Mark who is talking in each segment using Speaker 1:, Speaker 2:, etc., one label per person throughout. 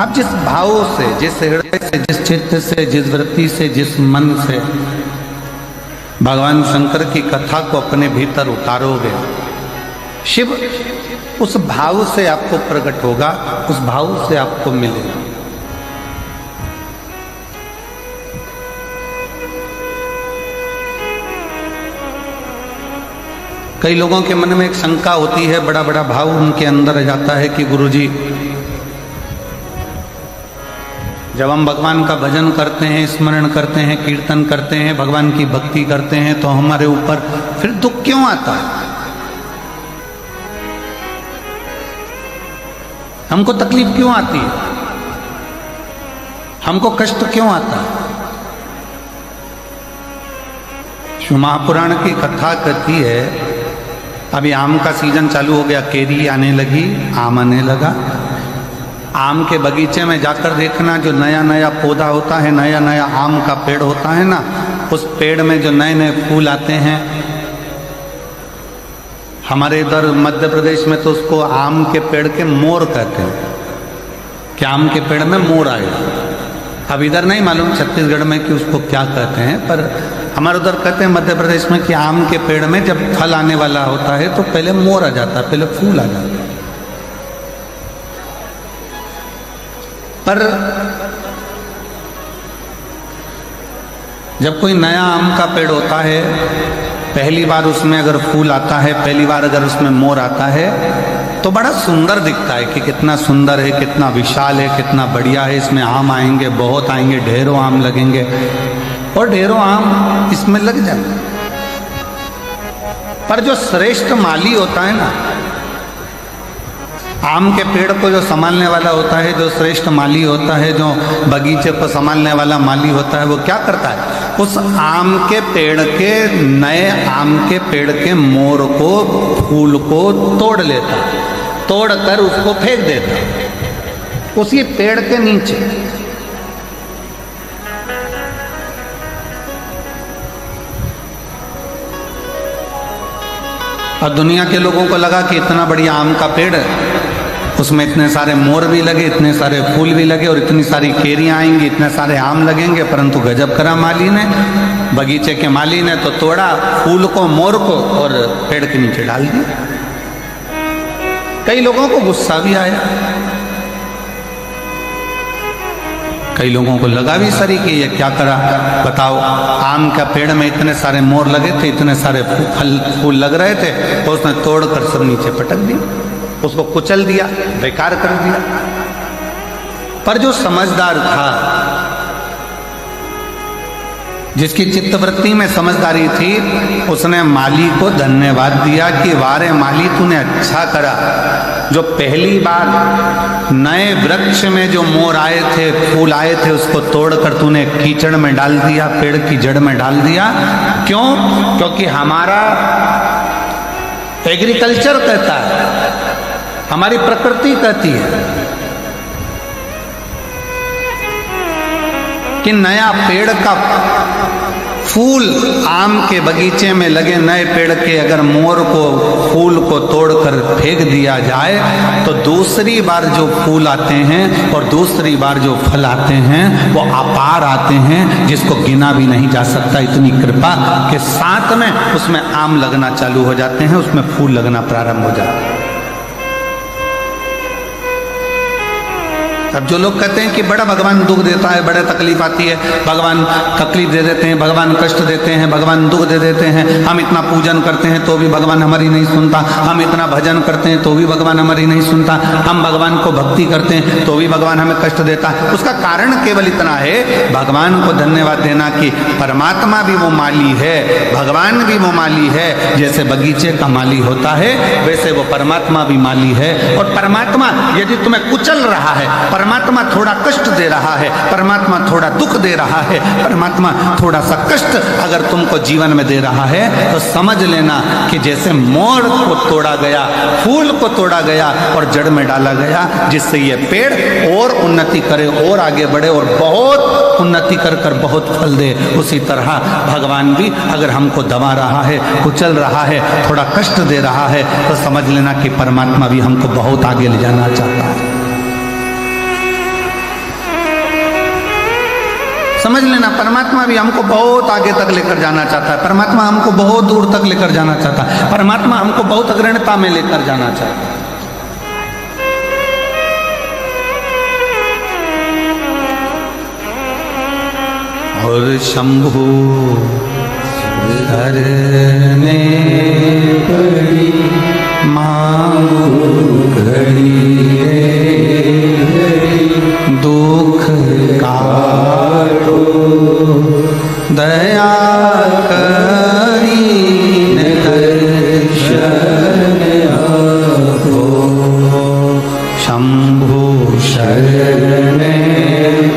Speaker 1: आप जिस भाव से, जिस हृदय से, जिस चित्त से, जिस वृत्ति से, जिस मन से भगवान शंकर की कथा को अपने भीतर उतारोगे, शिव उस भाव से आपको प्रकट होगा, उस भाव से आपको मिलेगा। कई लोगों के मन में एक शंका होती है, बड़ा बड़ा भाव उनके अंदर आ जाता है कि गुरुजी, जब हम भगवान का भजन करते हैं, स्मरण करते हैं, कीर्तन करते हैं, भगवान की भक्ति करते हैं, तो हमारे ऊपर फिर दुख क्यों आता है? हमको तकलीफ क्यों आती है? हमको कष्ट क्यों आता है? शिव महापुराण की कथा कहती है, अभी आम का सीजन चालू हो गया, केरी आने लगी, आम आने लगा। आम के बगीचे में जाकर देखना, जो नया नया पौधा होता है, नया नया आम का पेड़ होता है ना, उस पेड़ में जो नए नए फूल आते हैं, हमारे इधर मध्य प्रदेश में तो उसको आम के पेड़ के मोर कहते हैं कि आम के पेड़ में मोर आए। अब इधर नहीं मालूम छत्तीसगढ़ में कि उसको क्या कहते हैं, पर हमारे उधर कहते हैं मध्य प्रदेश में कि आम के पेड़ में जब फल आने वाला होता है तो पहले मोर आ जाता है, पहले फूल आ जाता है। पर जब कोई नया आम का पेड़ होता है, पहली बार उसमें अगर फूल आता है, पहली बार अगर उसमें मोर आता है, तो बड़ा सुंदर दिखता है कि कितना सुंदर है, कितना विशाल है, कितना बढ़िया है, इसमें आम आएंगे, बहुत आएंगे, ढेरों आम लगेंगे और ढेरों आम इसमें लग जाएंगे। पर जो श्रेष्ठ माली होता है ना, आम के पेड़ को जो संभालने वाला होता है, जो श्रेष्ठ माली होता है, जो बगीचे को संभालने वाला माली होता है, वो क्या करता है? उस आम के पेड़ के, नए आम के पेड़ के मोर को, फूल को तोड़ लेता, तोड़कर उसको फेंक देता उसी पेड़ के नीचे। और दुनिया के लोगों को लगा कि इतना बढ़िया आम का पेड़ है, उसमें इतने सारे मोर भी लगे, इतने सारे फूल भी लगे और इतनी सारी केरियां आएंगी, इतने सारे आम लगेंगे, परंतु गजब करा माली ने, बगीचे के माली ने तो तोड़ा फूल को, मोर को और पेड़ के नीचे डाल दिया। कई लोगों को गुस्सा भी आया, कई लोगों को लगा भी सरी कि ये क्या करा, बताओ, आम का पेड़ में इतने सारे मोर लगे थे, इतने सारे फूल लग रहे थे, तो उसने तोड़कर सब नीचे पटक दिया, उसको कुचल दिया, बेकार कर दिया। पर जो समझदार था, जिसकी चित्तवृत्ति में समझदारी थी, उसने माली को धन्यवाद दिया कि वारे माली, तूने अच्छा करा, जो पहली बार नए वृक्ष में जो मोर आए थे, फूल आए थे, उसको तोड़कर तूने कीचड़ में डाल दिया, पेड़ की जड़ में डाल दिया। क्यों? क्योंकि हमारा एग्रीकल्चर कहता है, हमारी प्रकृति कहती है कि नया पेड़ का फूल, आम के बगीचे में लगे नए पेड़ के अगर मोर को, फूल को तोड़कर फेंक दिया जाए, तो दूसरी बार जो फूल आते हैं और दूसरी बार जो फल आते हैं वो अपार आते हैं, जिसको गिना भी नहीं जा सकता। इतनी कृपा के साथ में उसमें आम लगना चालू हो जाते हैं, उसमें फूल लगना प्रारंभ हो जाते हैं। अब जो लोग कहते हैं कि बड़ा भगवान दुख देता है, बड़े तकलीफ आती है, भगवान तकलीफ दे देते हैं, भगवान कष्ट देते हैं, भगवान दुख दे देते हैं, हम इतना पूजन करते हैं तो भी भगवान हमारी नहीं सुनता, हम इतना भजन करते हैं तो भी भगवान हमारी नहीं सुनता, हम भगवान को भक्ति करते हैं तो भी भगवान हमें कष्ट देता है। उसका कारण केवल इतना है, भगवान को धन्यवाद देना कि परमात्मा भी वो माली है, भगवान भी वो माली है। जैसे बगीचे का माली होता है, वैसे वो परमात्मा भी माली है। और परमात्मा यदि तुम्हें कुचल रहा है, परमात्मा थोड़ा कष्ट दे रहा है, परमात्मा थोड़ा दुख दे रहा है, परमात्मा थोड़ा सा कष्ट अगर तुमको जीवन में दे रहा है, तो समझ लेना कि जैसे मोर को तोड़ा गया, फूल को तोड़ा गया और जड़ में डाला गया, जिससे ये पेड़ और उन्नति करे और आगे बढ़े और बहुत उन्नति कर कर बहुत फल दे, उसी तरह भगवान भी अगर हमको दबा रहा है, कुचल रहा है, थोड़ा कष्ट दे रहा है, तो समझ लेना कि परमात्मा भी हमको बहुत आगे ले जाना चाहता है। समझ लेना परमात्मा भी हमको बहुत आगे तक लेकर जाना चाहता है, परमात्मा हमको बहुत दूर तक लेकर जाना चाहता है, परमात्मा हमको बहुत अग्रणता में लेकर जाना चाहता है। और शंभु धरने पड़ी मांगू घड़ी दुख काटो दया करी दर्शन आपो शंभु शरण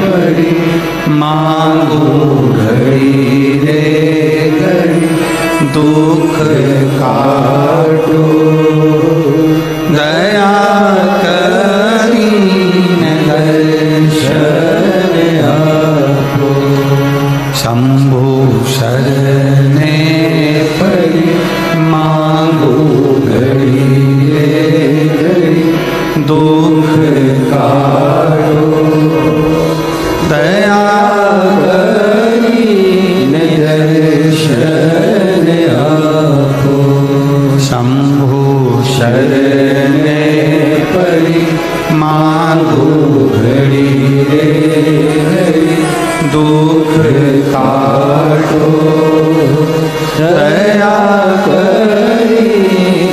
Speaker 1: पड़ी मांगो घड़ी रे घड़ी दुख काटो दया करी दर्शन आपो शंभु शरण पड़ी मांगो घड़ी रे घड़ी दुख काटो दया करी दर्शन आपो शंभु शरण पड़ी मांगो घड़ी रे घड़ी दुख काटो दया करी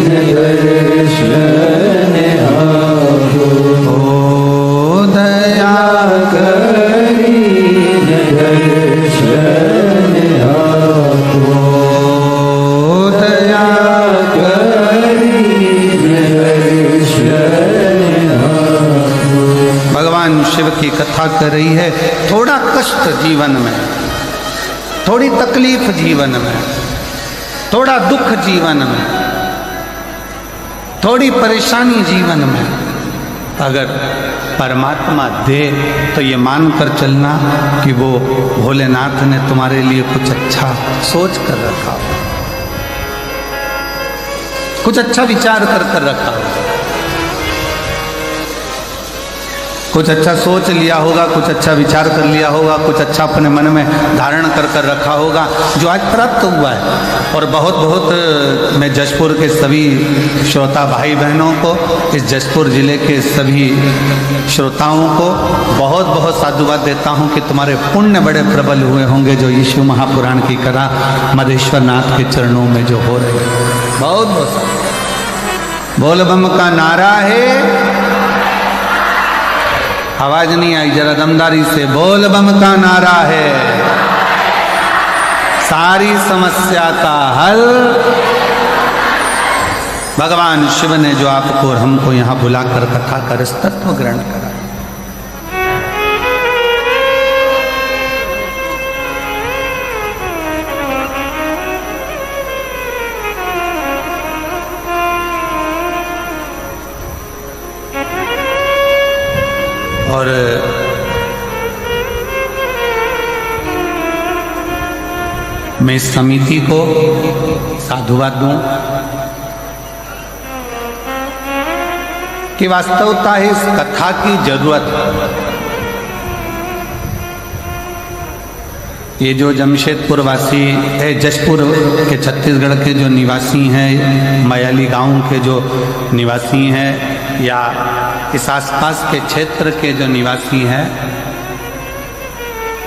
Speaker 1: दर्शन आपो दया करी दर्शन आपो दया करी दर्शन आपो। भगवान शिव की कथा कर रही है। थोड़ा कष्ट जीवन में, थोड़ी तकलीफ जीवन में, थोड़ा दुख जीवन में, थोड़ी परेशानी जीवन में अगर परमात्मा दे तो ये मानकर चलना कि वो भोलेनाथ ने तुम्हारे लिए कुछ अच्छा सोच कर रखा हो, कुछ अच्छा विचार कर रखा हो, कुछ अच्छा सोच लिया होगा, कुछ अच्छा विचार कर लिया होगा, कुछ अच्छा अपने मन में धारण कर रखा होगा जो आज प्राप्त हुआ है। और बहुत बहुत मैं जशपुर के सभी श्रोता भाई बहनों को, इस जशपुर जिले के सभी श्रोताओं को बहुत बहुत साधुवाद देता हूँ कि तुम्हारे पुण्य बड़े प्रबल हुए होंगे जो यीशु महापुराण की कथा मधेश्वर नाथ के चरणों में जो हो रहे हैं। बहुत बहुत बोल बम का नारा है। आवाज नहीं आई, जरा दमदारी से बोल बम का नारा है। सारी समस्या का हल भगवान शिव ने जो आपको और हमको यहाँ बुलाकर कथा कर इस तत्व ग्रहण करा। और मैं इस समिति को साधुवाद दूं कि वास्तवता है इस कथा की जरूरत। ये जो जमशेदपुर वासी है, जशपुर के छत्तीसगढ़ के जो निवासी हैं, मयाली गांव के जो निवासी हैं या इस आसपास के क्षेत्र के जो निवासी हैं,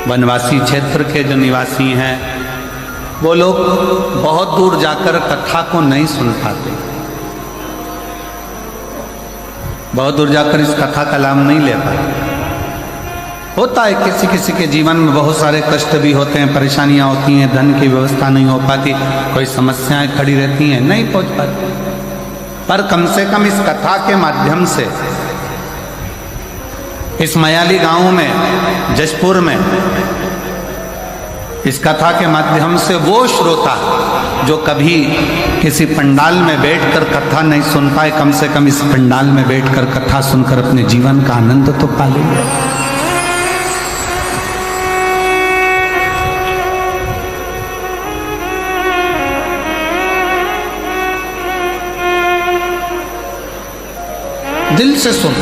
Speaker 1: वनवासी क्षेत्र के जो निवासी हैं, वो लोग बहुत दूर जाकर कथा को नहीं सुन पाते, बहुत दूर जाकर इस कथा का लाभ नहीं ले पाते। होता है किसी किसी के जीवन में बहुत सारे कष्ट भी होते हैं, परेशानियां होती हैं, धन की व्यवस्था नहीं हो पाती, कोई समस्याएं खड़ी रहती हैं, नहीं पहुंच पाती। पर कम से कम इस कथा के माध्यम से इस मयाली गांव में, जशपुर में, इस कथा के माध्यम से वो श्रोता जो कभी किसी पंडाल में बैठकर कथा नहीं सुन पाए, कम से कम इस पंडाल में बैठकर कथा सुनकर अपने जीवन का आनंद तो पा लेंगे। दिल से सुन,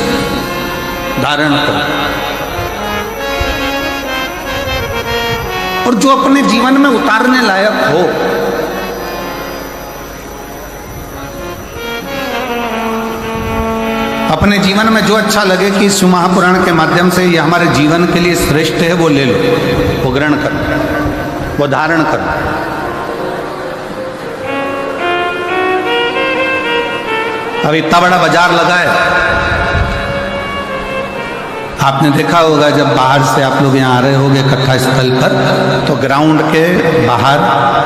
Speaker 1: धारण कर। और जो अपने जीवन में उतारने लायक हो। अपने जीवन में जो अच्छा लगे कि इस महापुराण के माध्यम से ये हमारे जीवन के लिए श्रेष्ठ है, वो ले लो, वो ग्रहण करो, वो धारण करो। अब इतना बड़ा बाजार लगा है, आपने देखा होगा जब बाहर से आप लोग यहाँ आ रहे होंगे कथा स्थल पर, तो ग्राउंड के बाहर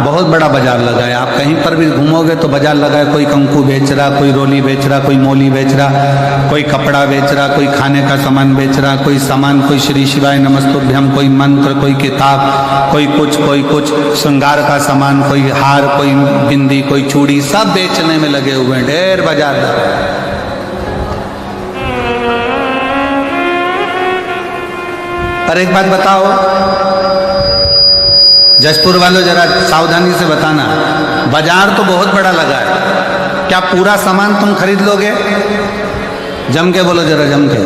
Speaker 1: बहुत बड़ा बाजार लगा है। आप कहीं पर भी घूमोगे तो बाजार लगा है, कोई कंकु बेच रहा, कोई रोली बेच रहा, कोई मोली बेच रहा, कोई कपड़ा बेच रहा, कोई खाने का सामान बेच रहा, कोई सामान, कोई श्री शिवाय नमस्तुभ्यम, कोई मंत्र, कोई किताब, कोई कुछ श्रृंगार का सामान, कोई हार, कोई बिंदी, कोई चूड़ी, सब बेचने में लगे हुए हैं। ढेर बाजार लगा है। पर एक बात बताओ, जशपुर वालों जरा सावधानी से बताना, बाजार तो बहुत बड़ा लगा है, क्या पूरा सामान तुम खरीद लोगे? जम के बोलो जरा, जम के।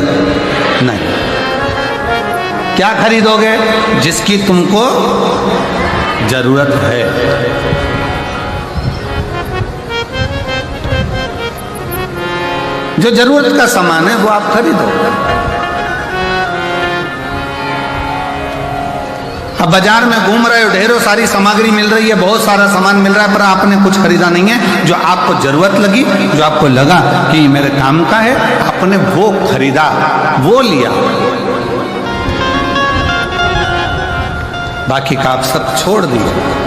Speaker 1: नहीं। क्या खरीदोगे? जिसकी तुमको जरूरत है। जो जरूरत का सामान है वो आप खरीदो। अब बाजार में घूम रहे हो, ढेरों सारी सामग्री मिल रही है, बहुत सारा सामान मिल रहा है, पर आपने कुछ खरीदा नहीं है। जो आपको जरूरत लगी, जो आपको लगा कि मेरे काम का है, आपने वो खरीदा, वो लिया, बाकी का आप सब छोड़ दिए।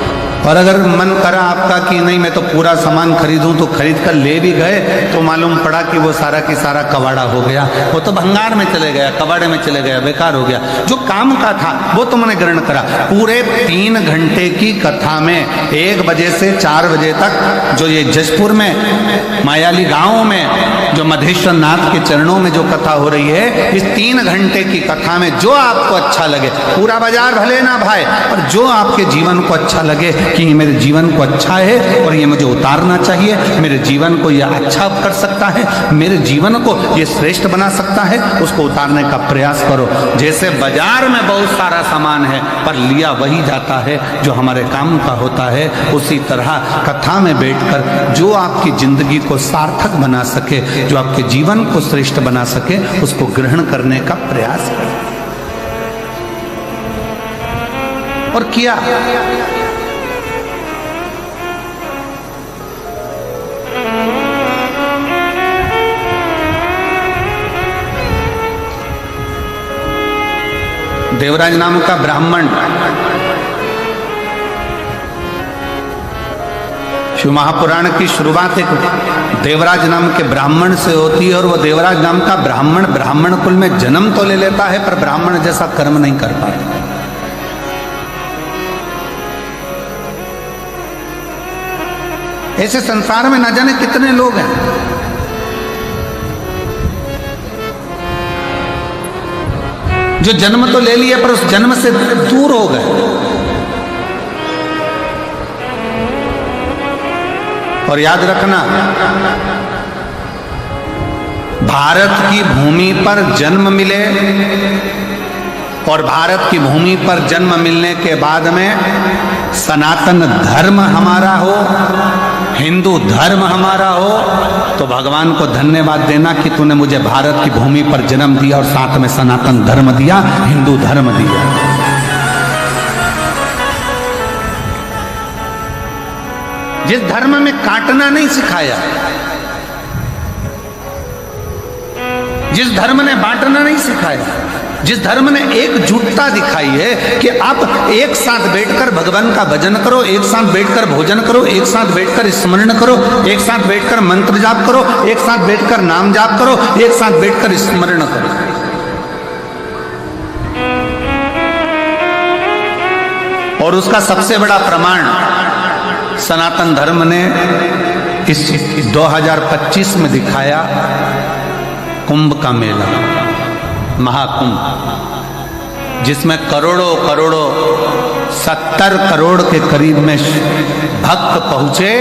Speaker 1: और अगर मन करा आपका कि नहीं मैं तो पूरा सामान खरीदूं, तो खरीद कर ले भी गए तो मालूम पड़ा कि वो सारा की सारा कबाड़ा हो गया, वो तो भंगार में चले गया, कबाड़े में चले गया, बेकार हो गया। जो काम का था वो तुमने ग्रहण करा। पूरे 3 घंटे की कथा में 1 बजे से 4 बजे तक जो ये जशपुर में मायाली गांव में जो मधेश्वर नाथ के चरणों में जो कथा हो रही है, इस 3 घंटे की कथा में जो आपको अच्छा लगे, पूरा बाजार भले ना भाई, और जो आपके जीवन को अच्छा लगे कि मेरे जीवन को अच्छा है और ये मुझे उतारना चाहिए, मेरे जीवन को ये अच्छा कर सकता है, मेरे जीवन को ये श्रेष्ठ बना सकता है, उसको उतारने का प्रयास करो। जैसे बाजार में बहुत सारा सामान है पर लिया वही जाता है जो हमारे काम का होता है, उसी तरह कथा में बैठकर जो आपकी जिंदगी को सार्थक बना सके, जो आपके जीवन को श्रेष्ठ बना सके, उसको ग्रहण करने का प्रयास करो। और किया। देवराज नाम का ब्राह्मण, शिव महापुराण की शुरुआत एक देवराज नाम के ब्राह्मण से होती है, और वो देवराज नाम का ब्राह्मण कुल में जन्म तो ले लेता है पर ब्राह्मण जैसा कर्म नहीं कर पाता। ऐसे संसार में न जाने कितने लोग हैं। जो जन्म तो ले लिया पर उस जन्म से दूर हो गए। और याद रखना, भारत की भूमि पर जन्म मिले और भारत की भूमि पर जन्म मिलने के बाद में सनातन धर्म हमारा हो, हिंदू धर्म हमारा हो, तो भगवान को धन्यवाद देना कि तूने मुझे भारत की भूमि पर जन्म दिया और साथ में सनातन धर्म दिया, हिंदू धर्म दिया। जिस धर्म में काटना नहीं सिखाया, जिस धर्म ने बांटना नहीं सिखाया, जिस धर्म ने एकजुटता दिखाई है कि आप एक साथ बैठकर भगवान का भजन करो, एक साथ बैठकर भोजन करो, एक साथ बैठकर स्मरण करो, एक साथ बैठकर मंत्र जाप करो, एक साथ बैठकर नाम जाप करो, एक साथ बैठकर स्मरण करो। और उसका सबसे बड़ा प्रमाण सनातन धर्म ने इस 2025 में दिखाया, कुंभ का मेला, महाकुंभ, जिसमें करोड़ों करोड़ों 70 करोड़ के करीब में भक्त पहुंचे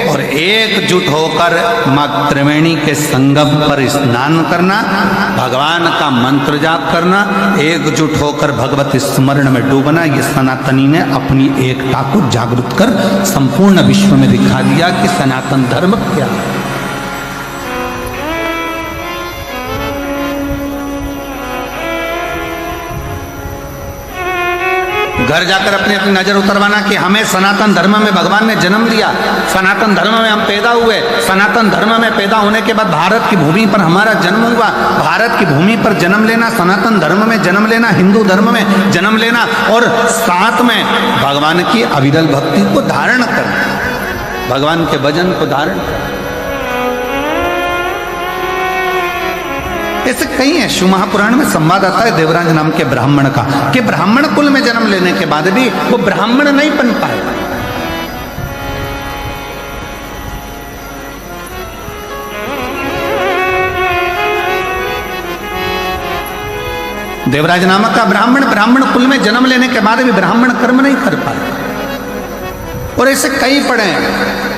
Speaker 1: और एकजुट होकर मां त्रिवेणी के संगम पर स्नान करना, भगवान का मंत्र जाप करना, एकजुट होकर भगवत स्मरण में डूबना। ये सनातनी ने अपनी एकता को जागृत कर संपूर्ण विश्व में दिखा दिया कि सनातन धर्म क्या है। घर जाकर अपनी अपनी नजर उतरवाना कि हमें सनातन धर्म में भगवान ने जन्म दिया, सनातन धर्म में हम पैदा हुए, सनातन धर्म में पैदा होने के बाद भारत की भूमि पर हमारा जन्म हुआ। भारत की भूमि पर जन्म लेना, सनातन धर्म में जन्म लेना, हिंदू धर्म में जन्म लेना और साथ में भगवान की अविरल भक्ति को धारण करना, भगवान के भजन को धारण करना। ऐसे कई हैं। शिव महापुराण में संवाद आता है देवराज नाम के ब्राह्मण का कि ब्राह्मण कुल में जन्म लेने के बाद भी वो ब्राह्मण नहीं बन पाए। देवराज नामक का ब्राह्मण कुल में जन्म लेने के बाद भी ब्राह्मण कर्म नहीं कर पाए। और ऐसे कई पढ़े हैं।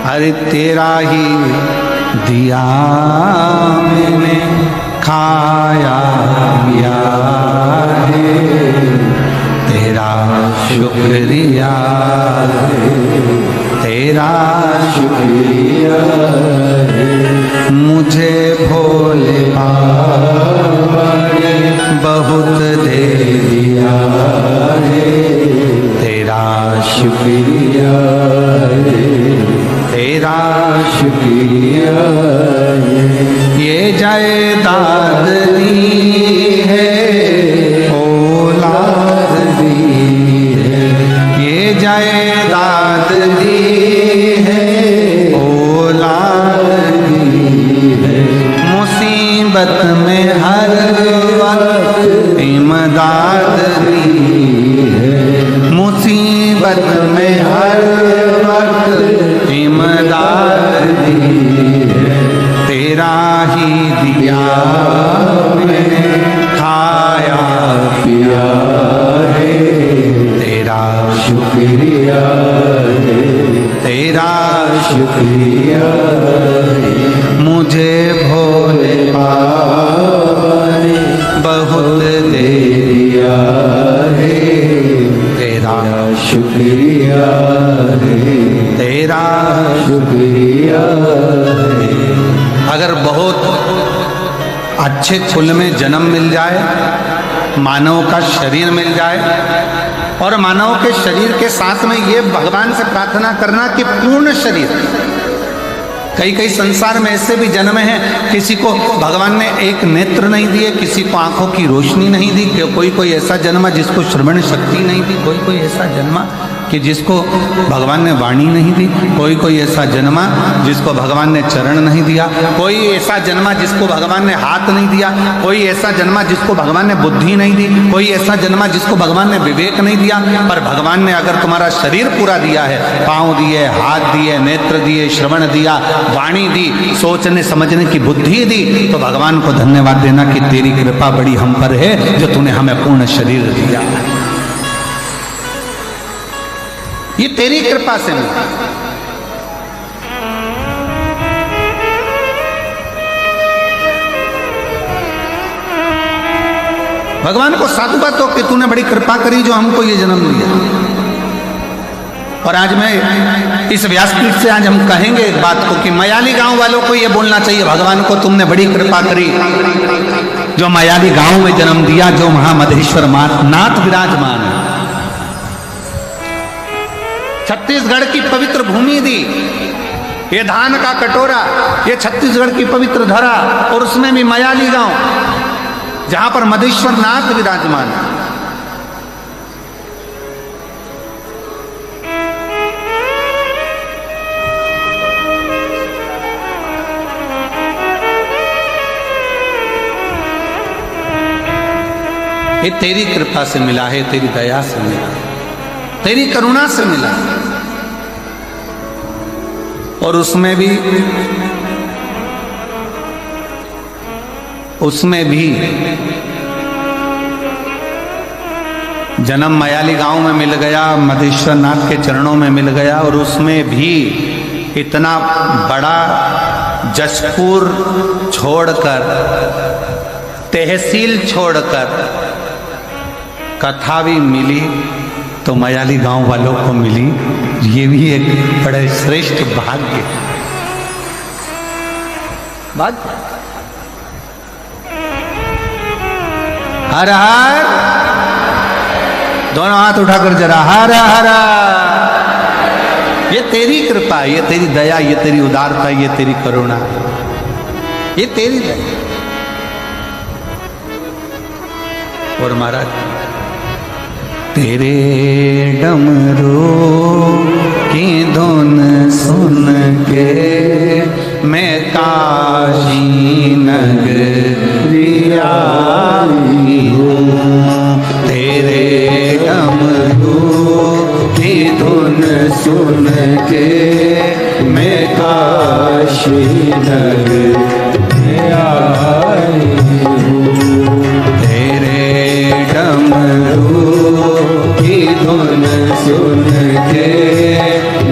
Speaker 1: अरे तेरा ही दिया मैंने खाया पिया है, तेरा शुक्रिया है, तेरा शुक्रिया है। मुझे भोले बाबा ने बहुत दे दिया है, तेरा शुक्रिया है, तेरा शुक्रिया। ये जायदाद दी है, औलाद दी है, ये जायदाद दी है, औलाद दी है। मुसीबत में हर वक्त इमदाद दी है, मुसीबत में हर वक्त इमदाद दी है। तेरा ही दिया मैंने खाया पिया है, तेरा शुक्रिया है, तेरा शुक्रिया है। मुझे भोले बाबा ने बहुत दे दिया है, तेरा शुक्रिया है, तेरा शुक्रिया है। अगर बहुत अच्छे कुल में जन्म मिल जाए, मानव का शरीर मिल जाए और मानव के शरीर के साथ में ये भगवान से प्रार्थना करना कि पूर्ण शरीर। कई कई संसार में ऐसे भी जन्म हैं, किसी को भगवान ने एक नेत्र नहीं दिए, किसी को आंखों की रोशनी नहीं दी, कोई कोई ऐसा जन्मा जिसको श्रवण शक्ति नहीं दी, कोई कोई ऐसा जन्मा कि जिसको भगवान ने वाणी नहीं दी, कोई कोई ऐसा जन्मा जिसको भगवान ने चरण नहीं दिया, कोई ऐसा जन्मा जिसको भगवान ने हाथ नहीं दिया, कोई ऐसा जन्मा जिसको भगवान ने बुद्धि नहीं दी, कोई ऐसा जन्मा जिसको भगवान ने विवेक नहीं दिया। पर भगवान ने अगर तुम्हारा शरीर पूरा दिया है, पाँव दिए, हाथ दिए, नेत्र दिए, श्रवण दिया, वाणी दी, सोचने समझने की बुद्धि दी, तो भगवान को धन्यवाद देना कि तेरी कृपा बड़ी हम पर है जो तूने हमें पूर्ण शरीर दिया। ये तेरी कृपा से मिला। भगवान को साधुवाद हो कि तूने बड़ी कृपा करी जो हमको ये जन्म दिया। और आज मैं इस व्यासपीठ से आज हम कहेंगे एक बात को कि मयाली गांव वालों को ये बोलना चाहिए, भगवान को तुमने बड़ी कृपा करी जो मयाली गांव में जन्म दिया, जो महामधेश्वर नाथ विराजमान है। छत्तीसगढ़ की पवित्र भूमि दी, ये धान का कटोरा, ये छत्तीसगढ़ की पवित्र धरा, और उसमें भी मयाली गांव जहां पर मधेश्वर नाथ विराजमान है। ये तेरी कृपा से मिला है, तेरी दया से मिला है, तेरी करुणा से मिला। और उसमें भी जन्म मयाली गांव में मिल गया, मधेश्वर नाथ के चरणों में मिल गया, और उसमें भी इतना बड़ा जशपुर छोड़कर, तहसील छोड़कर कथा भी मिली तो मयाली गांव वालों को मिली। ये भी एक बड़े श्रेष्ठ भाग्य। हर हर, दोनों हाथ उठाकर जरा हर हर। ये तेरी कृपा, ये तेरी दया, ये तेरी उदारता, ये तेरी करुणा, ये तेरी दया। और महाराज, तेरे डमरू की धुन सुन के मैं काशी नगरी आई हूँ। तेरे डमरू की धुन सुन के मैं काशी नगरी आई हूँ। तेरे डमरू की धुन सुन के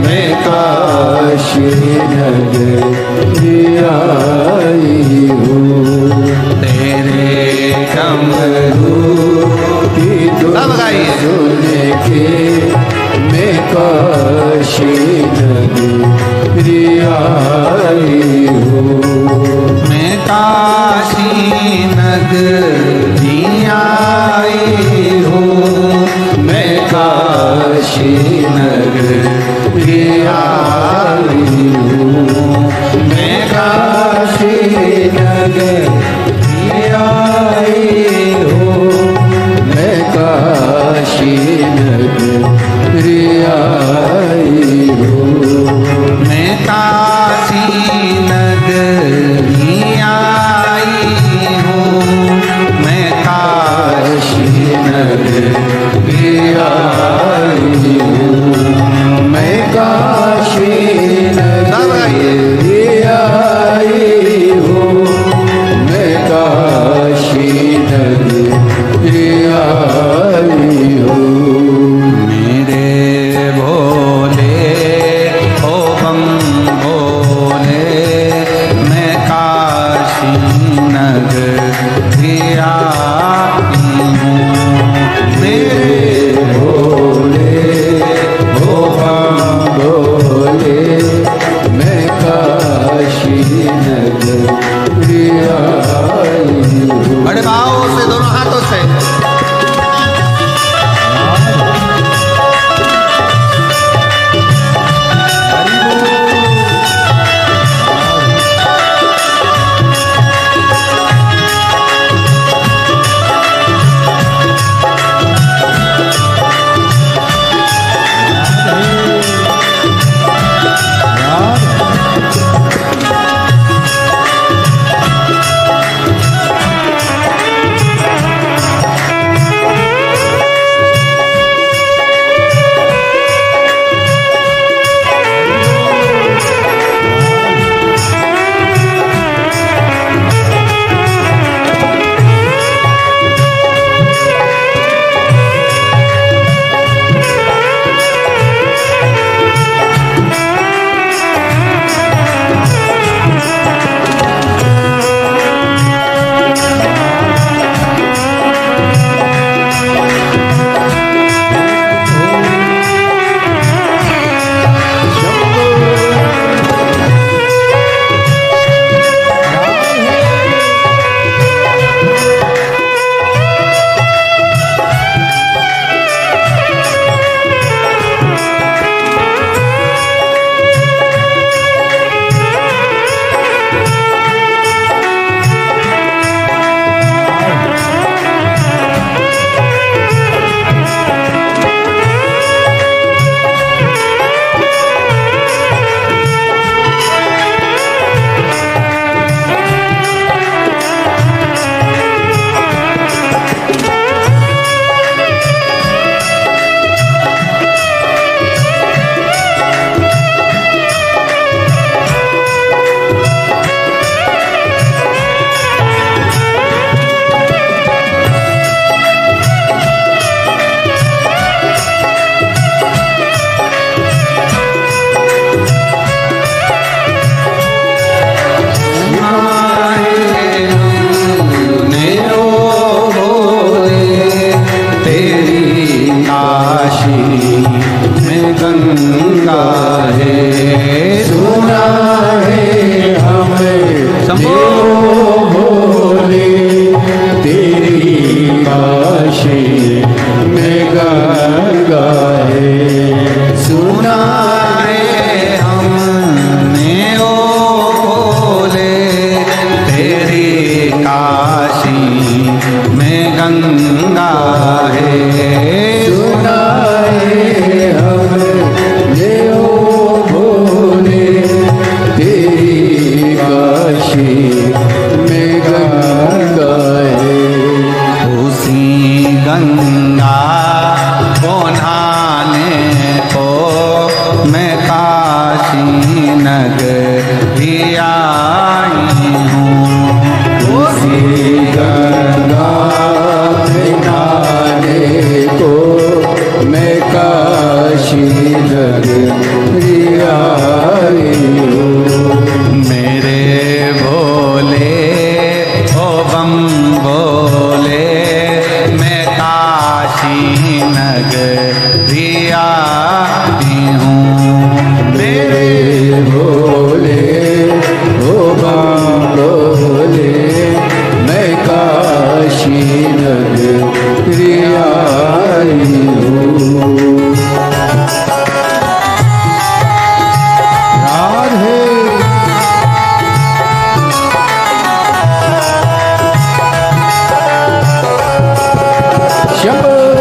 Speaker 1: मैं काशी नगरी आई हूँ। तेरे डमरू की धुन सुन के मैं काशी नगरी आई हूँ। मैं काशी नगरी आई हूँ। मैं काशी नगरी आई हूँ। मैं काशी नगरी आई हूँ। मैं काशी नगरी आई हूँ। मैं काशी नगरी आई हूँ। मैं काशी नगरी आई हूँ। मैं काशी नगरी आई गंगा है।
Speaker 2: सुना है हमें
Speaker 1: शंभो
Speaker 2: भोले तेरी काशी में गंगा है। सुना
Speaker 1: है हमने ओ भोले तेरी काशी में गंगा है।
Speaker 2: सुना है हमने ओ भोले तेरी काशी में गंगा है।
Speaker 1: उसी गंगा को नहाने को मैं काशी नगरी आई हूँ।
Speaker 2: उसी गंगा में नहाने को मैं काशी नगरी आई हूँ।
Speaker 1: मेरे भोले ओ बम बोले मैं काशी नगरी आई हूँ।
Speaker 2: मेरे भोले ओ बम बोले मैं काशी नगरी आई हूँ। राधे शंभो राधे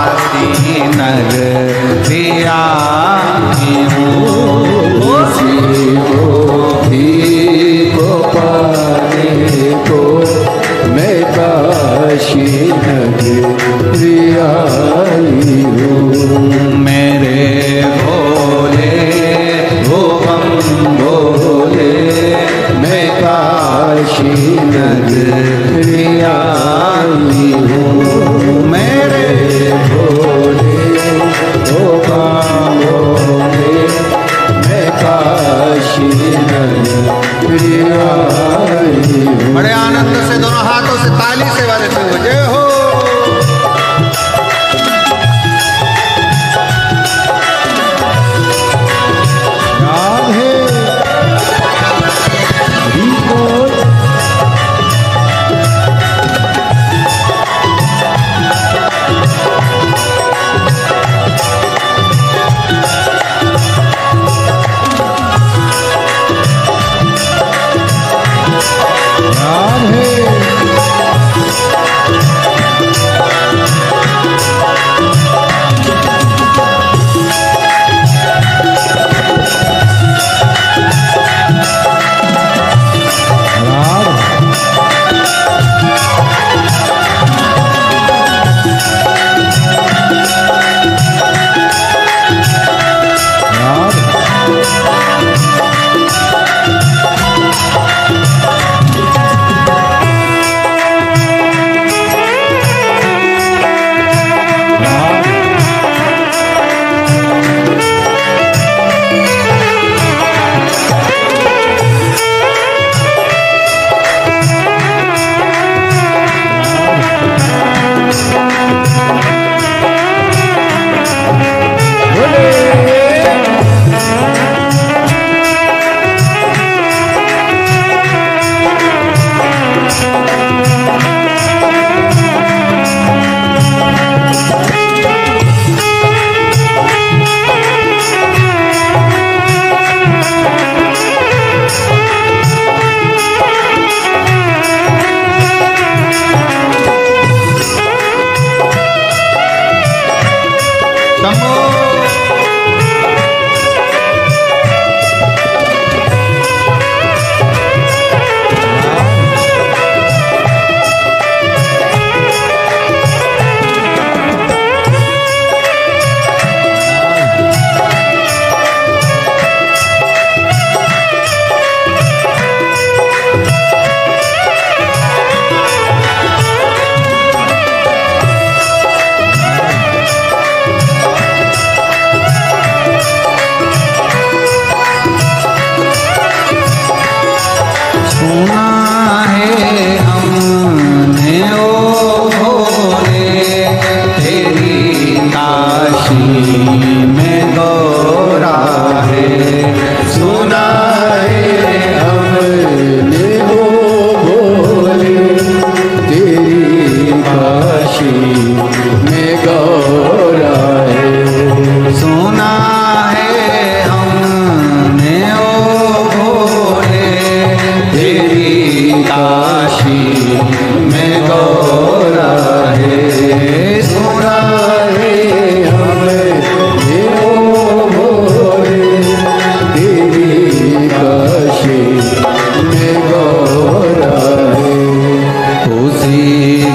Speaker 1: काशी नगरिया
Speaker 2: को पाने को मैं काशी नगरिया आई हूँ।
Speaker 1: मेरे भोले हो बम भोले,
Speaker 2: मैं काशी नगरिया आई हूँ।
Speaker 1: मेरे
Speaker 2: भोले ओ भोले, मैं काशी नगरिया आई हूँ।
Speaker 1: बड़े आनंद से दोनों हाथों से ताली से बजाते हुए जय हो।
Speaker 2: याद है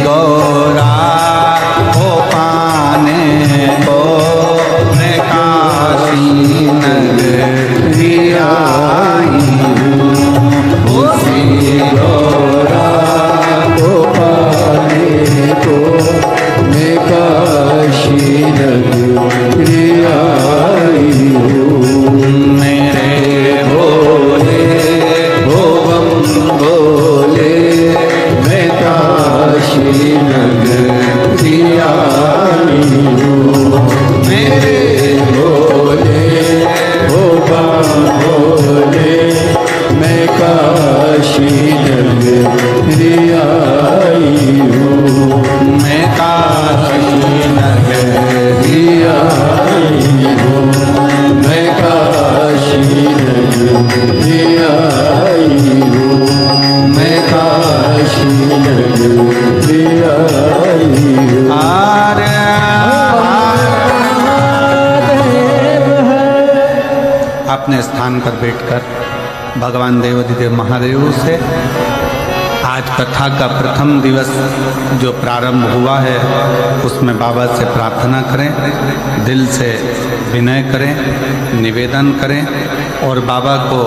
Speaker 1: गौरा को पाने को अपने स्थान पर बैठकर भगवान देवाधिदेव महादेव से आज कथा का प्रथम दिवस जो प्रारंभ हुआ है उसमें बाबा से प्रार्थना करें, दिल से विनय करें, निवेदन करें और बाबा को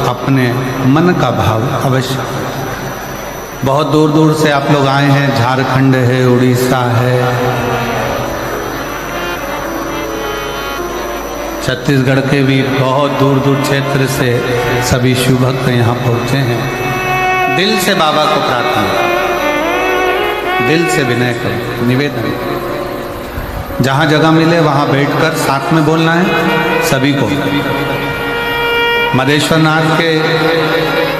Speaker 1: अपने मन का भाव अवश्य। बहुत दूर दूर से आप लोग आए हैं, झारखंड है, उड़ीसा है, छत्तीसगढ़ के भी बहुत दूर दूर क्षेत्र से सभी शिव भक्त यहाँ पहुँचे हैं। दिल से बाबा को प्रार्थना, दिल से विनय करें, निवेदन। जहाँ जगह मिले वहाँ बैठकर साथ में बोलना है सभी को। मदेश्वर नाथ के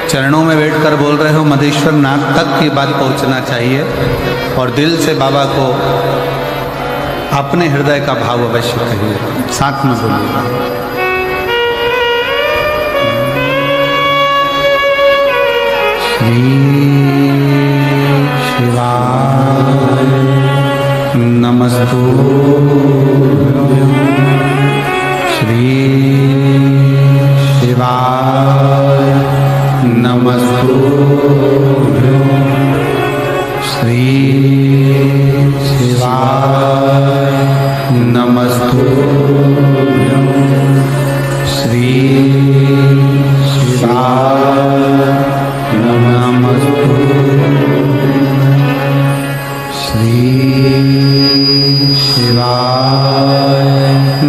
Speaker 1: चरणों में बैठकर बोल रहे हो, मदेश्वर नाथ तक ये बात पहुँचना चाहिए और दिल से बाबा को अपने हृदय का भाव अवश्य कहिए, साथ में बोलिए। श्री शिवाय नमस्तुभ्यं, श्री शिवाय नमस्तुभ्यं, श्री शिवाय नमस्तुभ्यं, श्री शिवाय नमस्तुभ्यं, श्री शिवाय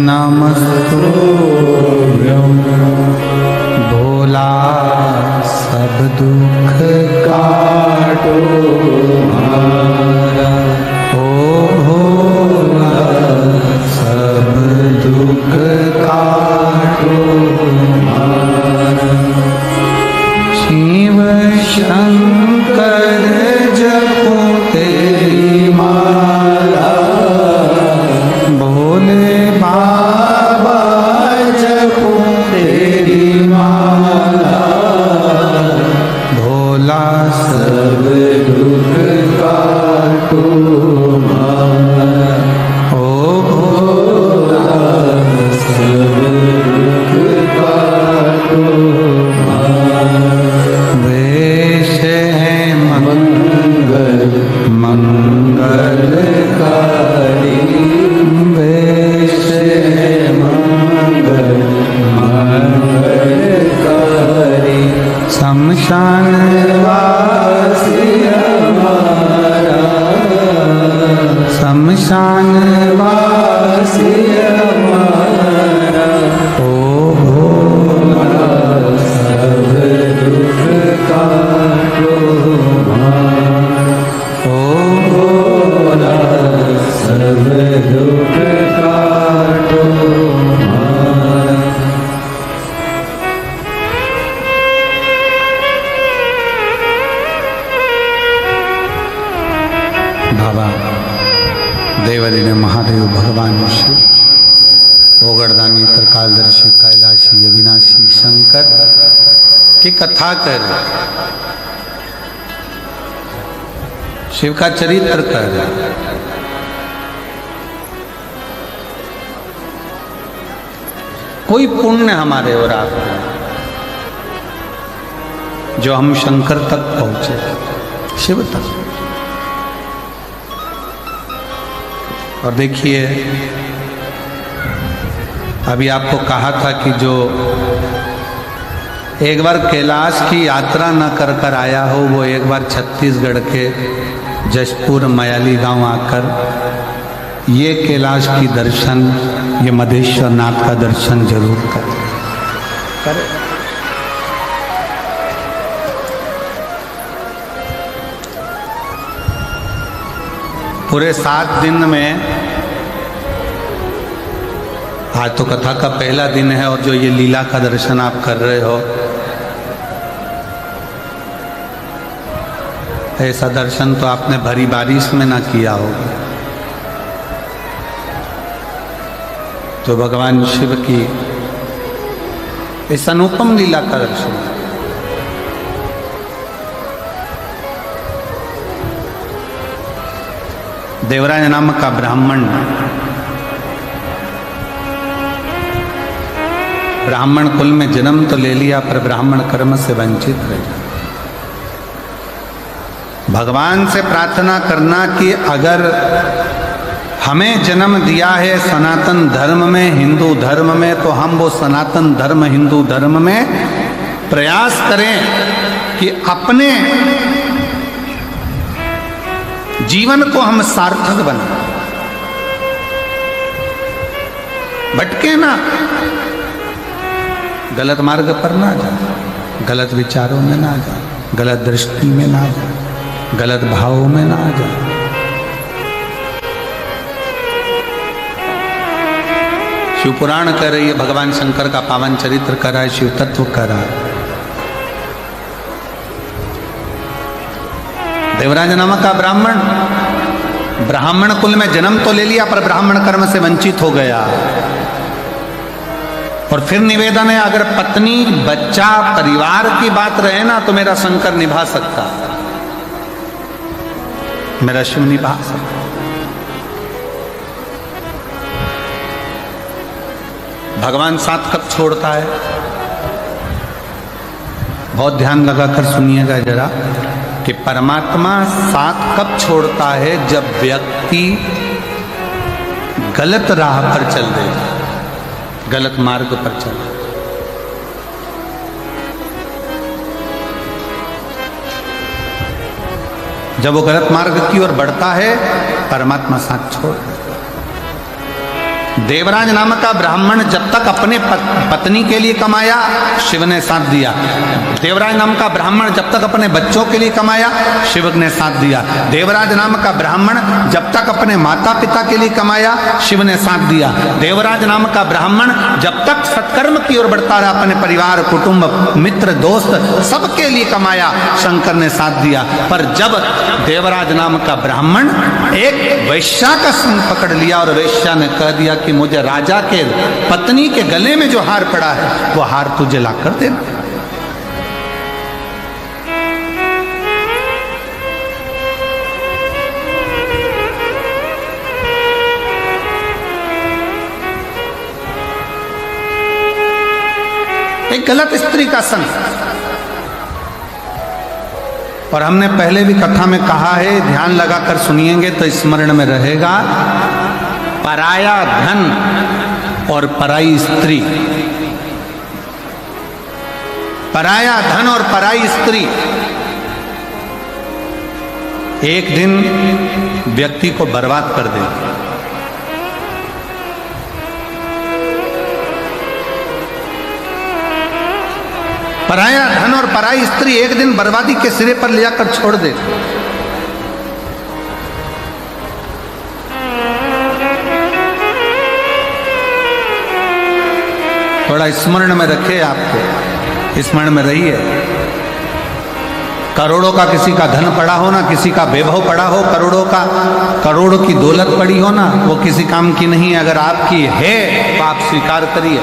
Speaker 1: नमस्तुभ्यं। भोला सब दुख काटो हमारा, ओ भोला सब दुख काटो हमारा। शिव शंकर जपो तेरी माला, भोले बाबा जपो तेरी माला। भोला सब दुख काटो हमारा, ओ भोला सब दुख काटो हमारा। वेश है मंगल मंगलकारी, वेश है मंगल मंगलकारी। शमशान वासी हमारा, शमशान वासी हमारा। ओ भोला सब दुख काटो हमारा, ओ भोला सब दुख काटो हमारा। बाबा देवाधिदेव महादेव भगवान शिव ओगरदानी त्रिकालदर्शी कैलाशी अविनाशी शंकर की कथा कर, शिव का चरित्र कर। कोई पुण्य हमारे और आप जो हम शंकर तक पहुंचे, शिव तक। और देखिए अभी आपको कहा था कि जो एक बार कैलाश की यात्रा न कर कर आया हो, वो एक बार छत्तीसगढ़ के जशपुर मयाली गांव आकर ये कैलाश की दर्शन, ये मदेश्वर नाथ का दर्शन जरूर करें। पूरे 7 दिन में, आज तो कथा का पहला दिन है और जो ये लीला का दर्शन आप कर रहे हो, ऐसा दर्शन तो आपने भरी बारिश में ना किया होगा। तो भगवान शिव की इस अनुपम लीला का दर्शन, देवराज नाम का ब्राह्मण ब्राह्मण कुल में जन्म तो ले लिया पर ब्राह्मण कर्म से वंचित रह गया। भगवान से प्रार्थना करना कि अगर हमें जन्म दिया है सनातन धर्म में, हिंदू धर्म में, तो हम वो सनातन धर्म हिंदू धर्म में प्रयास करें कि अपने जीवन को हम सार्थक बनाएं। भटके ना, गलत मार्ग पर ना जाए, गलत विचारों में ना जाए, गलत दृष्टि में ना जाए, गलत भावों में ना जाए। शिव पुराण कह रही है, भगवान शंकर का पावन चरित्र कर रहा है, शिव तत्व कर रहा है। देवराज नामक का ब्राह्मण कुल में जन्म तो ले लिया पर ब्राह्मण कर्म से वंचित हो गया। और फिर निवेदन है, अगर पत्नी बच्चा परिवार की बात रहे ना तो मेरा शंकर निभा सकता, मेरा शिव निभा सकता। भगवान साथ कब छोड़ता है? बहुत ध्यान लगाकर सुनिएगा जरा कि परमात्मा साथ कब छोड़ता है? जब व्यक्ति गलत राह पर चल देगा, गलत मार्ग पर चल। जब वो गलत मार्ग की ओर बढ़ता है परमात्मा साथ छोड़ देता। देवराज नामक का ब्राह्मण जब तक अपने पत्नी के लिए कमाया, शिव ने साथ दिया। देवराज नाम का ब्राह्मण जब तक अपने बच्चों के लिए कमाया, शिव ने साथ दिया। देवराज नाम का ब्राह्मण जब तक अपने माता पिता के लिए कमाया, शिव ने साथ दिया। देवराज नाम का ब्राह्मण जब तक सत्कर्म की ओर बढ़ता रहा, अपने परिवार, कुटुंब, मित्र, दोस्त सबके लिए कमाया, शंकर ने साथ दिया। पर जब देवराज नाम का ब्राह्मण एक वैश्या का संग पकड़ लिया और वैश्या ने कह दिया कि मुझे राजा के पत्नी के गले में जो हार पड़ा है वो हार तुझे ला कर देना। एक गलत स्त्री का संग। और हमने पहले भी कथा में कहा है, ध्यान लगाकर सुनिएंगे तो स्मरण में रहेगा। पराया धन और पराई स्त्री, पराया धन और पराई स्त्री एक दिन व्यक्ति को बर्बाद कर देगी। पराया धन और पराई स्त्री एक दिन बर्बादी के सिरे पर ले जाकर छोड़ देगी। थोड़ा स्मरण में रखे, आपको स्मरण में रहिए। करोड़ों का किसी का धन पड़ा हो ना, किसी का वैभव पड़ा हो, करोड़ों की दौलत पड़ी हो ना, वो किसी काम की नहीं है। अगर आपकी है तो आप स्वीकार करिए।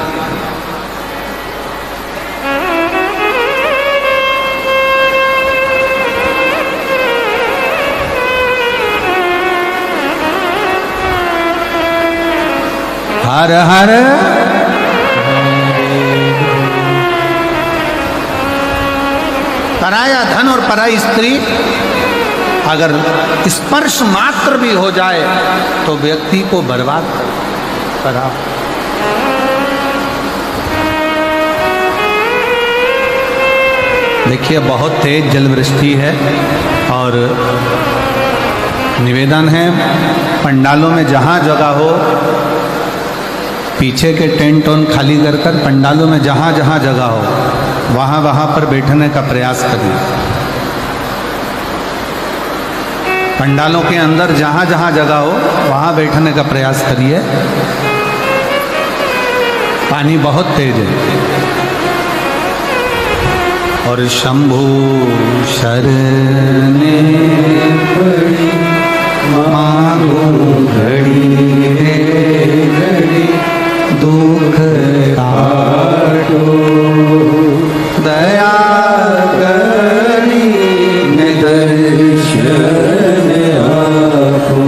Speaker 1: हर हर पराया धन और पराई स्त्री अगर स्पर्श मात्र भी हो जाए तो व्यक्ति को बर्बाद करा। देखिए, बहुत तेज जलवृष्टि है और निवेदन है, पंडालों में जहाँ जगह हो पीछे के टेंट ऑन खाली कर कर पंडालों में जहाँ जहाँ जगह हो वहाँ पर बैठने का प्रयास करिए। पंडालों के अंदर जहाँ जहाँ जगह हो वहाँ बैठने का प्रयास करिए। पानी बहुत तेज है। और शंभु शरणे पड़ी मांगो घड़ी रे घड़ी दुख काटो दया करी दर्शन आपो।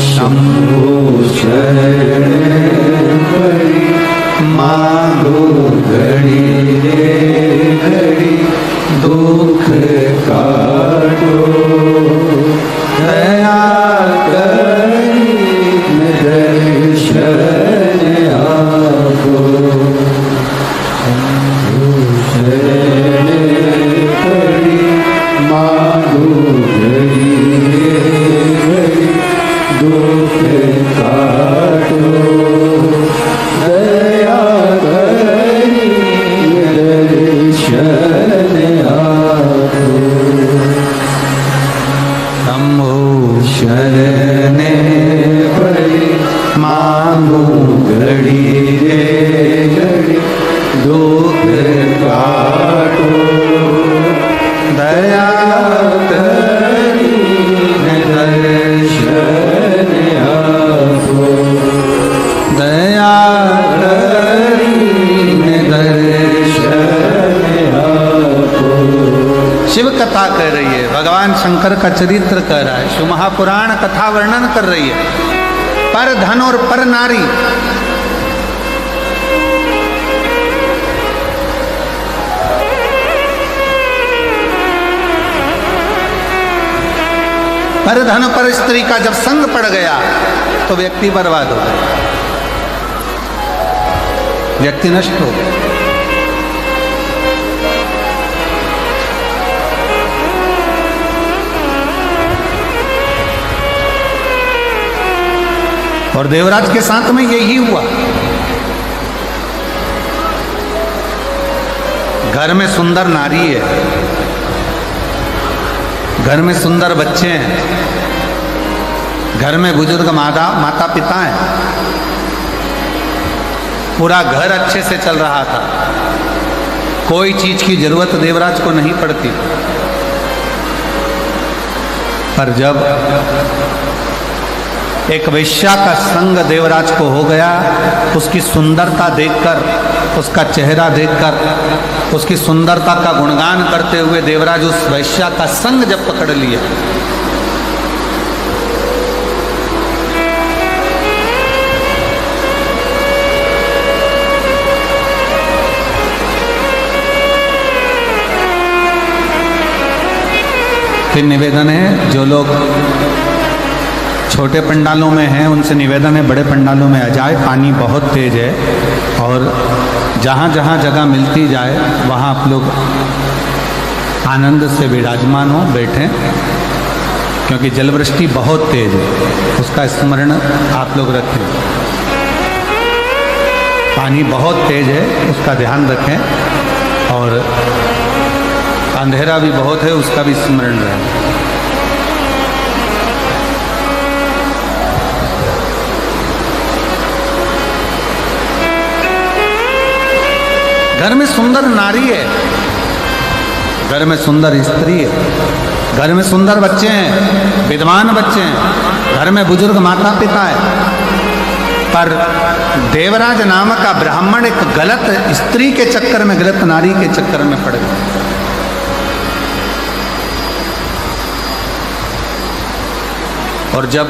Speaker 1: शंभु शरण पड़ी मां
Speaker 2: दुख काटो दया करी दर्शन आपो
Speaker 1: शंभो
Speaker 2: शरणे पड़ी मांगो घड़ी रे घड़ी दुख काटो
Speaker 1: दया
Speaker 2: करी दर्शन आपो
Speaker 1: दया शिव कथा कह रही है, भगवान शंकर का चरित्र कह रहा है, शिव महापुराण कथा वर्णन कर रही है। पर धन और पर नारी, पर धन पर स्त्री का जब संग पड़ गया तो व्यक्ति बर्बाद हो गया, व्यक्ति नष्ट हो गया। और देवराज के साथ में यही हुआ। घर में सुंदर नारी है, घर में सुंदर बच्चे हैं, घर में बुजुर्ग माता पिता हैं, पूरा घर अच्छे से चल रहा था, कोई चीज की जरूरत देवराज को नहीं पड़ती। पर जब एक वैश्या का संग देवराज को हो गया, उसकी सुंदरता देखकर, उसका चेहरा देखकर, उसकी सुंदरता का गुणगान करते हुए देवराज उस वैश्या का संग जब पकड़ लिया, फिर निवेदन है, जो लोग छोटे पंडालों में हैं उनसे निवेदन है बड़े पंडालों में आ जाए। पानी बहुत तेज है और जहाँ जहाँ जगह मिलती जाए वहाँ आप लोग आनंद से विराजमान हो, बैठें, क्योंकि जलवृष्टि बहुत तेज है, उसका स्मरण आप लोग रखें। पानी बहुत तेज है, उसका ध्यान रखें, और अंधेरा भी बहुत है, उसका भी स्मरण रहे। घर में सुंदर नारी है, घर में सुंदर स्त्री है, घर में सुंदर बच्चे हैं, विद्वान बच्चे हैं, घर में बुजुर्ग माता पिता है, पर देवराज नामक का ब्राह्मण एक गलत स्त्री के चक्कर में, गलत नारी के चक्कर में पड़ गया। और जब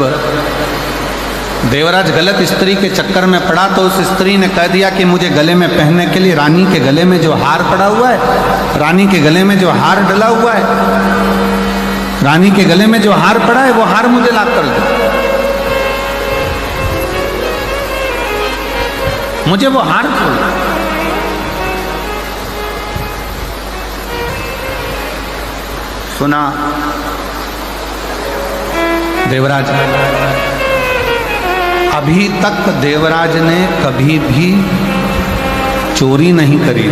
Speaker 1: देवराज गलत स्त्री के चक्कर में पड़ा तो उस स्त्री ने कह दिया कि मुझे गले में पहनने के लिए रानी के गले में जो हार पड़ा हुआ है, रानी के गले में जो हार डला हुआ है, रानी के गले में जो हार पड़ा है वो हार मुझे ला कर दो, मुझे वो हार चाहिए। सुना देवराज, अभी तक देवराज ने कभी भी चोरी नहीं करी,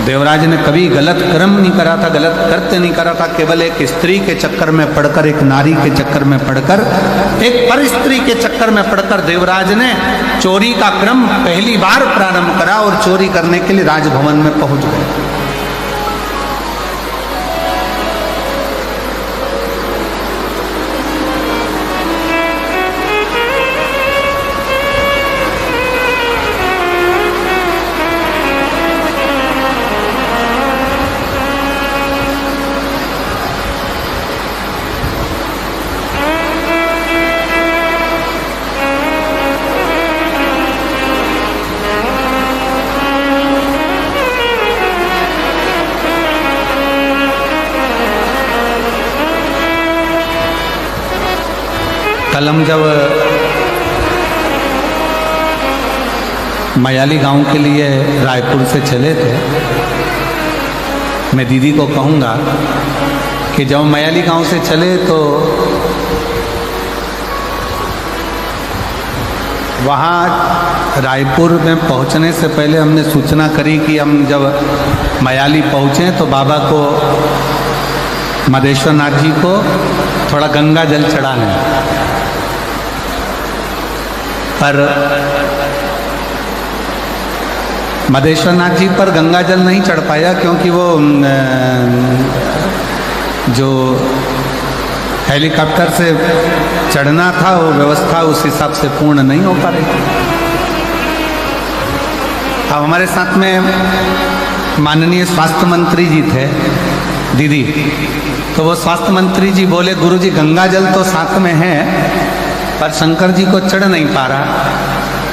Speaker 1: देवराज ने कभी गलत कर्म नहीं करा था, गलत कृत्य नहीं करा था। केवल एक स्त्री के चक्कर में पड़कर, एक नारी के चक्कर में पड़कर, एक पर स्त्री के चक्कर में पड़कर देवराज ने चोरी का क्रम पहली बार प्रारंभ करा और चोरी करने के लिए राजभवन में पहुंच गए। कल हम जब मयाली गांव के लिए रायपुर से चले थे, मैं दीदी को कहूँगा कि जब मयाली गांव से चले तो वहाँ रायपुर में पहुँचने से पहले हमने सूचना करी कि हम जब मयाली पहुँचे तो बाबा को, मदेश्वर नाथ जी को थोड़ा गंगा जल चढ़ाने, पर मदेश्वर नाथ जी पर गंगा जल नहीं चढ़ पाया क्योंकि वो जो हेलीकॉप्टर से चढ़ना था वो व्यवस्था उस हिसाब से पूर्ण नहीं हो पा रही थी। अब हमारे साथ में माननीय स्वास्थ्य मंत्री जी थे, दीदी, तो वो स्वास्थ्य मंत्री जी बोले गुरुजी गंगा जल तो साथ में है पर शंकर जी को चढ़ नहीं पा रहा।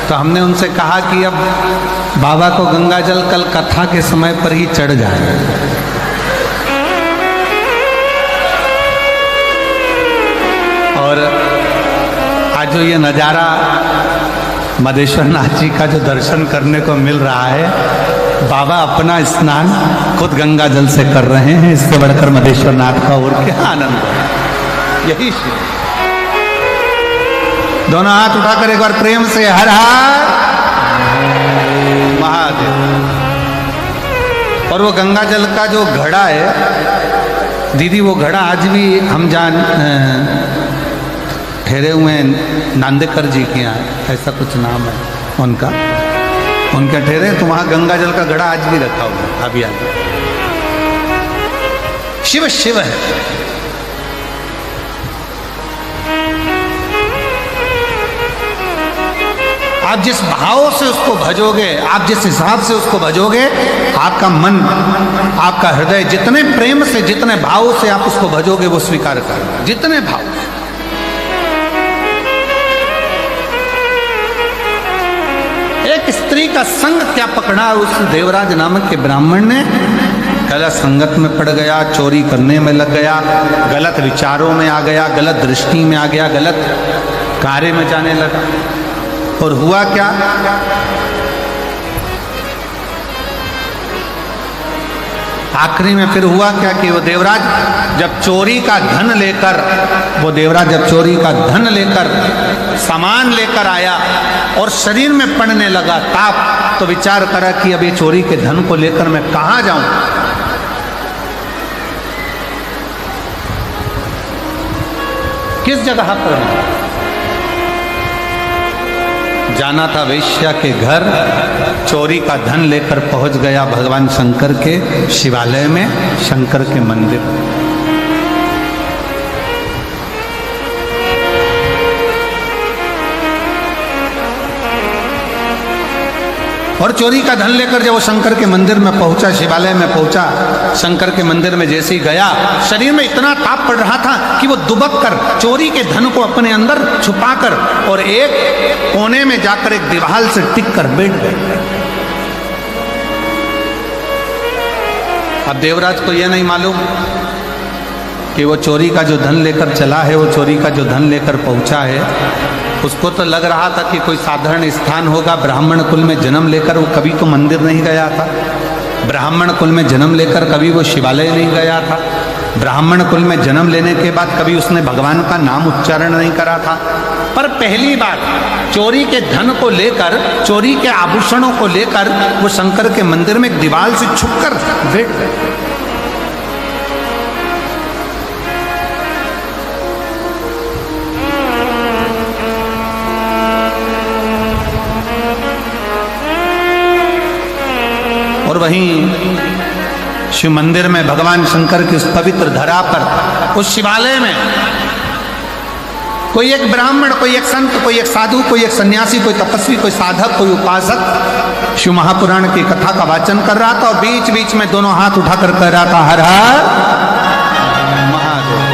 Speaker 1: तो हमने उनसे कहा कि अब बाबा को गंगा जल कल कथा के समय पर ही चढ़ जाए। और आज जो ये नज़ारा मदेश्वर नाथ जी का जो दर्शन करने को मिल रहा है, बाबा अपना स्नान खुद गंगा जल से कर रहे हैं, इससे बढ़कर मदेश्वर नाथ का और क्या आनंद है। यही शिव। दोनों हाथ उठाकर एक बार प्रेम से हर हर महादेव। और वो गंगा जल का जो घड़ा है दीदी, वो घड़ा आज भी हम जान ठहरे हुए हैं नांदेकर जी के यहाँ, ऐसा कुछ नाम है उनका, उनके ठहरे, तो वहाँ गंगा जल का घड़ा आज भी रखा हुआ। अभी आगे शिव शिव है। आप जिस भाव से उसको भजोगे, आप जिस हिसाब से उसको भजोगे, आपका मन, आपका हृदय जितने प्रेम से, जितने भाव से आप उसको भजोगे वो स्वीकार करेगा, जितने भाव से। एक स्त्री का संग क्या पकड़ा उस देवराज नामक के ब्राह्मण ने, गलत संगत में पड़ गया, चोरी करने में लग गया, गलत विचारों में आ गया, गलत दृष्टि में आ गया, गलत कार्य में जाने लगा। और हुआ क्या, आखिरी में फिर हुआ क्या कि वो देवराज जब चोरी का धन लेकर, वो देवराज जब चोरी का धन लेकर, सामान लेकर आया और शरीर में पड़ने लगा ताप, तो विचार करा कि अब ये चोरी के धन को लेकर मैं कहाँ जाऊं। किस जगह पर जाना था, वेश्या के घर, चोरी का धन लेकर पहुंच गया भगवान शंकर के शिवालय में, शंकर के मंदिर। और चोरी का धन लेकर जब वो शंकर के मंदिर में पहुंचा, शिवालय में पहुंचा, शंकर के मंदिर में जैसे ही गया, शरीर में इतना ताप पड़ रहा था कि वो दुबक कर चोरी के धन को अपने अंदर छुपाकर और एक कोने में जाकर एक दीवार से टिक कर बैठ गए। अब देवराज को यह नहीं मालूम कि वो चोरी का जो धन लेकर चला है, वो चोरी का जो धन लेकर पहुंचा है, उसको तो लग रहा था कि कोई साधारण स्थान होगा। ब्राह्मण कुल में जन्म लेकर वो कभी तो मंदिर नहीं गया था, ब्राह्मण कुल में जन्म लेकर कभी वो शिवालय नहीं गया था, ब्राह्मण कुल में जन्म लेने के बाद कभी उसने भगवान का नाम उच्चारण नहीं करा था। पर पहली बार चोरी के धन को लेकर, चोरी के आभूषणों को लेकर वो शंकर के मंदिर में एक दीवार से छुपकर बैठ गए। और वहीं शिव मंदिर में भगवान शंकर की उस पवित्र धरा पर, उस शिवालय में कोई एक ब्राह्मण, कोई एक संत, कोई एक साधु, कोई एक सन्यासी, कोई तपस्वी, कोई साधक, कोई उपासक शिव महापुराण की कथा का वाचन कर रहा था और बीच बीच में दोनों हाथ उठाकर कह रहा था हर हर महादेव।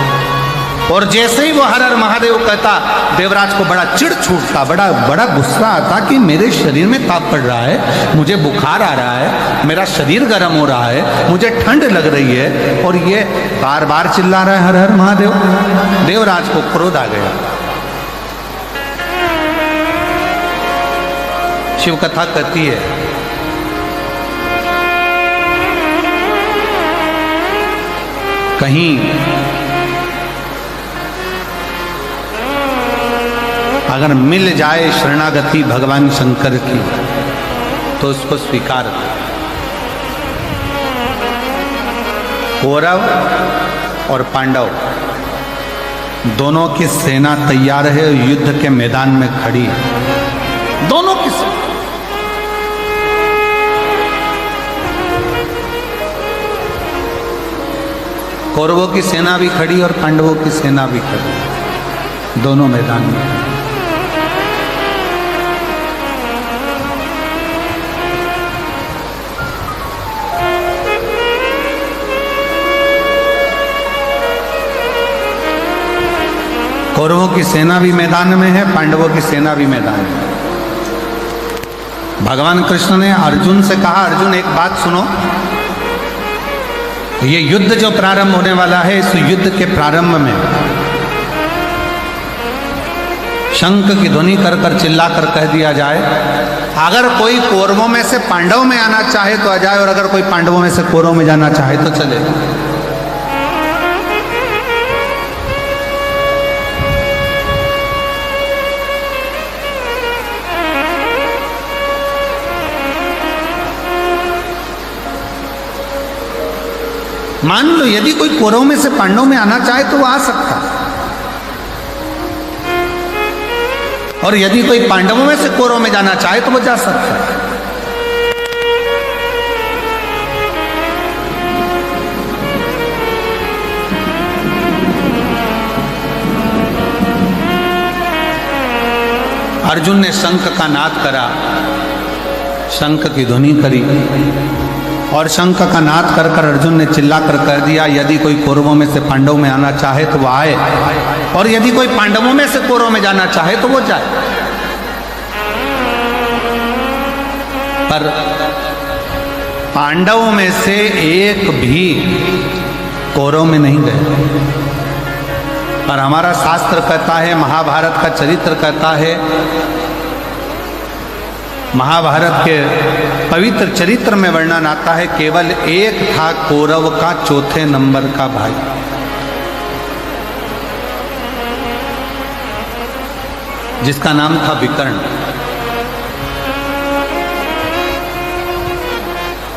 Speaker 1: और जैसे ही वो हर हर महादेव कहता, देवराज को बड़ा चिढ़ छूटता, बड़ा गुस्सा आता कि मेरे शरीर में ताप पड़ रहा है, मुझे बुखार आ रहा है, मेरा शरीर गर्म हो रहा है, मुझे ठंड लग रही है और ये बार बार चिल्ला रहा है हर हर महादेव। देवराज को क्रोध आ गया। शिव कथा कहती है कहीं अगर मिल जाए शरणागति भगवान शंकर की तो उसको स्वीकार कर। कौरव और पांडव दोनों की सेना तैयार है, युद्ध के मैदान में खड़ी है, दोनों की सेना। कौरवों की सेना भी खड़ी और पांडवों की सेना भी खड़ी, दोनों मैदान में। कौरवों की सेना भी मैदान में है, पांडवों की सेना भी मैदान में है। भगवान कृष्ण ने अर्जुन से कहा, अर्जुन एक बात सुनो, ये युद्ध जो प्रारंभ होने वाला है, इस युद्ध के प्रारंभ में शंख की ध्वनि कर कर चिल्ला कर कह दिया जाए, अगर कोई कौरवों में से पांडव में आना चाहे तो आ जाए, और अगर कोई पांडवों में से कौरवों में जाना चाहे तो चले। मान लो यदि कोई कौरवों में से पांडवों में आना चाहे तो वो आ सकता है, और यदि कोई पांडवों में से कौरवों में जाना चाहे तो वो जा सकता है। अर्जुन ने शंख का नाद करा, शंख की ध्वनि करी, और शंख का नाद कर कर अर्जुन ने चिल्ला कर कह दिया, यदि कोई कौरवों में से पांडवों में आना चाहे तो वो आए, और यदि कोई पांडवों में से कौरवों में जाना चाहे तो वो जाए। पर पांडवों में से एक भी कौरवों में नहीं गए। पर हमारा शास्त्र कहता है, महाभारत का चरित्र कहता है, महाभारत के पवित्र चरित्र में वर्णन आता है, केवल एक था कौरव का चौथे नंबर का भाई, जिसका नाम था विकर्ण।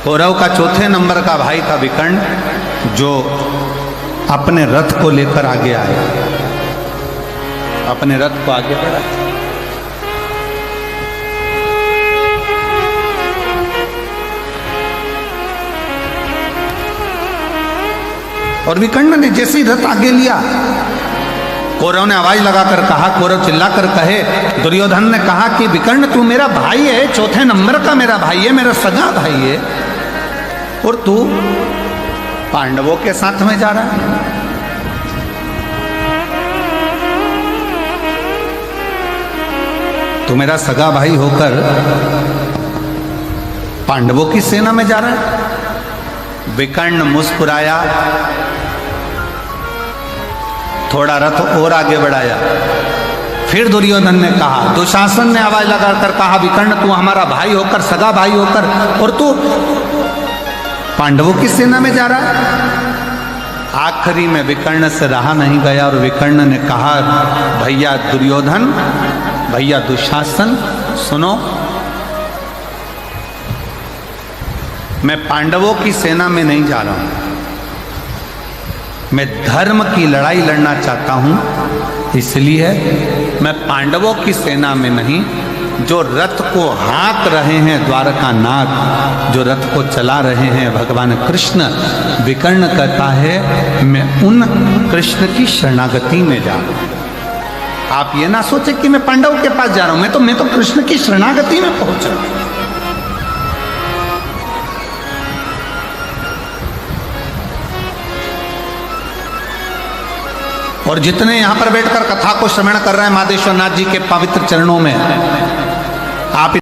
Speaker 1: कौरव का चौथे नंबर का भाई था विकर्ण, जो अपने रथ को लेकर आगे आया, अपने रथ को आगे बढ़ाया। और विकर्ण ने जैसे ही रथ आगे लिया, कौरव ने आवाज लगाकर कहा, कौरव चिल्लाकर कहे, दुर्योधन ने कहा कि विकर्ण तू मेरा भाई है, चौथे नंबर का मेरा भाई है, मेरा सगा भाई है, और तू पांडवों के साथ में जा रहा है। तू मेरा सगा भाई होकर पांडवों की सेना में जा रहा है। विकर्ण मुस्कुराया, थोड़ा रथ और आगे बढ़ाया। फिर दुर्योधन ने कहा, दुशासन ने आवाज लगाकर कहा, विकर्ण तू हमारा भाई होकर, सगा भाई होकर, और तू पांडवों की सेना में जा रहा है। आखिरी में विकर्ण से रहा नहीं गया, और विकर्ण ने कहा, भैया दुर्योधन, भैया दुशासन, सुनो, मैं पांडवों की सेना में नहीं जा रहा हूं, मैं धर्म की लड़ाई लड़ना चाहता हूं, इसलिए मैं पांडवों की सेना में नहीं, जो रथ को हाँक रहे हैं द्वारकानाथ, जो रथ को चला रहे हैं भगवान कृष्ण, विकर्ण कहता है मैं उन कृष्ण की शरणागति में जा रहा हूं। आप ये ना सोचे कि मैं पांडव के पास जा रहा हूं, मैं तो कृष्ण की शरणागति में पहुंच रहा हूं। और जितने यहां पर बैठकर कथा को श्रवण कर रहे हैं मादेश्वर नाथ जी के पवित्र चरणों में, आप